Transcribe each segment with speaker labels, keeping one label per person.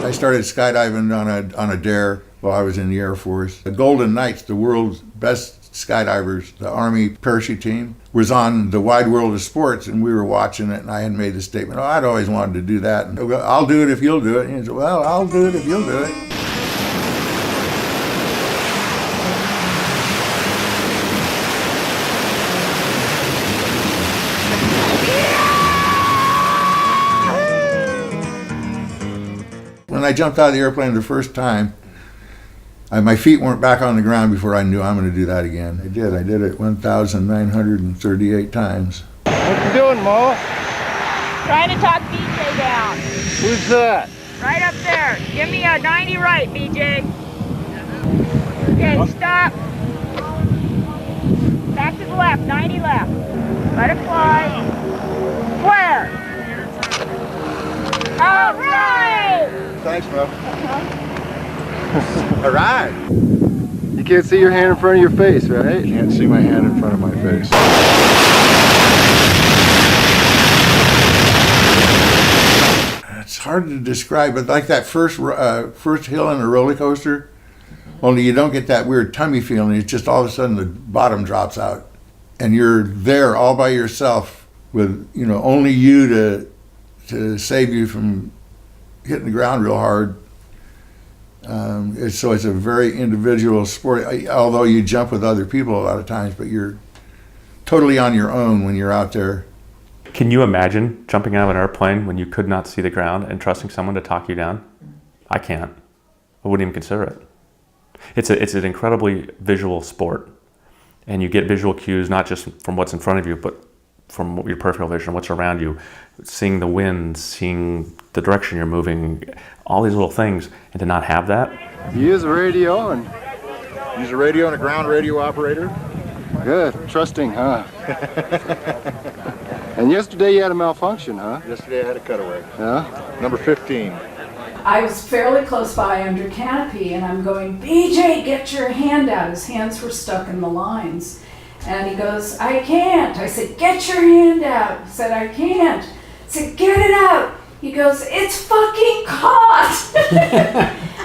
Speaker 1: I started skydiving on a dare while I was in the Air Force. The Golden Knights, the world's best skydivers, the Army parachute team, was on the Wide World of Sports, and we were watching it, and I had made the statement, I'd always wanted to do that. And I'll do it if you'll do it. And he said, well, I'll do it if you'll do it. When I jumped out of the airplane the first time, my feet weren't back on the ground before I knew I'm going to do that again. I did it 1,938 times.
Speaker 2: What you doing, Mo?
Speaker 3: Trying to talk BJ down.
Speaker 2: Who's that?
Speaker 3: Right up there. Give me a 90 right, BJ. Okay, stop. Back to the left, 90 left. Let it fly. Square. All right.
Speaker 2: Thanks, Mo. All right. You can't see your hand in front of your face, right?
Speaker 1: You can't see my hand in front of my face. It's hard to describe, but like that first hill in a roller coaster, only you don't get that weird tummy feeling. It's just all of a sudden the bottom drops out, and you're there all by yourself with only you to save you from hitting the ground real hard. So it's a very individual sport, although you jump with other people a lot of times, but you're totally on your own when you're out there.
Speaker 4: Can you imagine jumping out of an airplane when you could not see the ground and trusting someone to talk you down? I can't. I wouldn't even consider it. It's an incredibly visual sport, and you get visual cues not just from what's in front of you, but from your peripheral vision, what's around you, seeing the wind, seeing the direction you're moving, all these little things, and to not have that.
Speaker 2: You use a radio and...
Speaker 1: Use a radio and a ground radio operator.
Speaker 2: Good, trusting, huh? And yesterday you had a malfunction, huh?
Speaker 1: Yesterday I had a cutaway.
Speaker 2: Yeah?
Speaker 1: Number 15.
Speaker 5: I was fairly close by under canopy, and I'm going, BJ, get your hand out. His hands were stuck in the lines. And he goes, I can't. I said, get your hand out. He said, I can't. I said, get it out. He goes, it's fucking caught.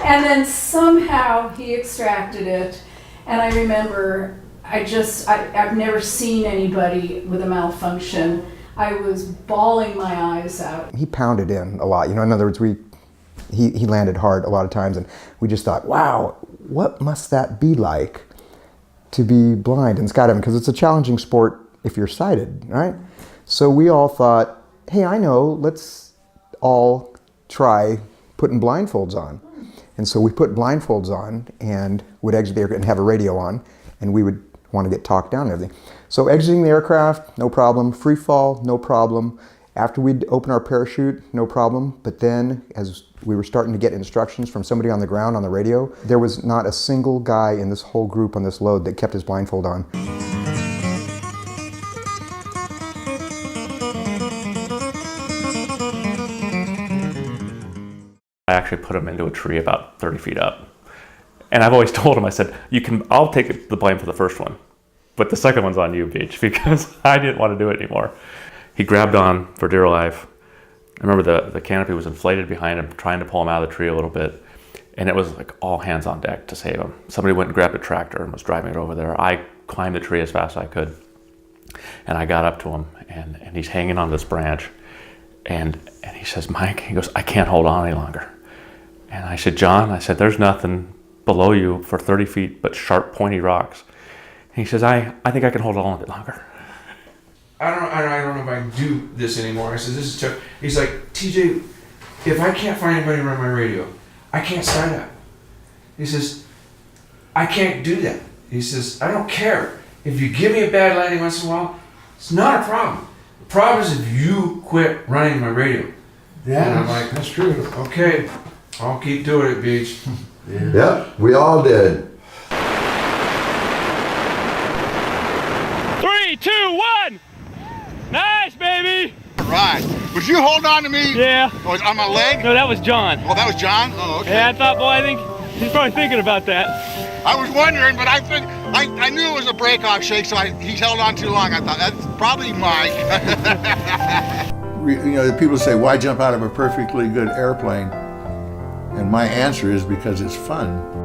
Speaker 5: And then somehow he extracted it. And I remember, I've never seen anybody with a malfunction. I was bawling my eyes out.
Speaker 6: He pounded in a lot. In other words, he landed hard a lot of times, and we just thought, wow, what must that be like to be blind in skydiving? Because it's a challenging sport if you're sighted, right? So we all thought, hey, I know, let's all try putting blindfolds on. And so we put blindfolds on and would exit the aircraft and have a radio on, and we would want to get talked down and everything. So exiting the aircraft, no problem. Free fall, no problem. After we'd open our parachute, no problem. But then as we were starting to get instructions from somebody on the ground on the radio, there was not a single guy in this whole group on this load that kept his blindfold on.
Speaker 4: I actually put him into a tree about 30 feet up. And I've always told him, I said, I'll take the blame for the first one, but the second one's on you, Beach, because I didn't want to do it anymore. He grabbed on for dear life. I remember the canopy was inflated behind him, trying to pull him out of the tree a little bit. And it was like all hands on deck to save him. Somebody went and grabbed a tractor and was driving it over there. I climbed the tree as fast as I could. And I got up to him, and he's hanging on this branch. And he says, Mike, he goes, I can't hold on any longer. And I said, John, there's nothing below you for 30 feet but sharp, pointy rocks. And he says, I think I can hold on a bit longer.
Speaker 7: I don't know if I can do this anymore. I said, this is tough. He's like, TJ, if I can't find anybody to run my radio, I can't skydive. He says, I can't do that. He says, I don't care. If you give me a bad landing once in a while, it's not a problem. The problem is if you quit running my radio.
Speaker 1: Yeah,
Speaker 7: and I'm like,
Speaker 1: that's true.
Speaker 7: Okay, I'll keep doing it, Beach.
Speaker 8: Yeah. Yep, we all did.
Speaker 9: 3, 2, 1! Nice, baby!
Speaker 10: Right. Was you holding on to me?
Speaker 9: Yeah.
Speaker 10: Oh, on my leg?
Speaker 9: No, that was John.
Speaker 10: Oh, that was John? Oh, okay.
Speaker 9: Yeah, I thought, boy, I think he's probably thinking about that.
Speaker 10: I was wondering, but I knew it was a break-off shake, so he held on too long. I thought, that's probably Mike.
Speaker 1: The people say, why jump out of a perfectly good airplane? And my answer is because it's fun.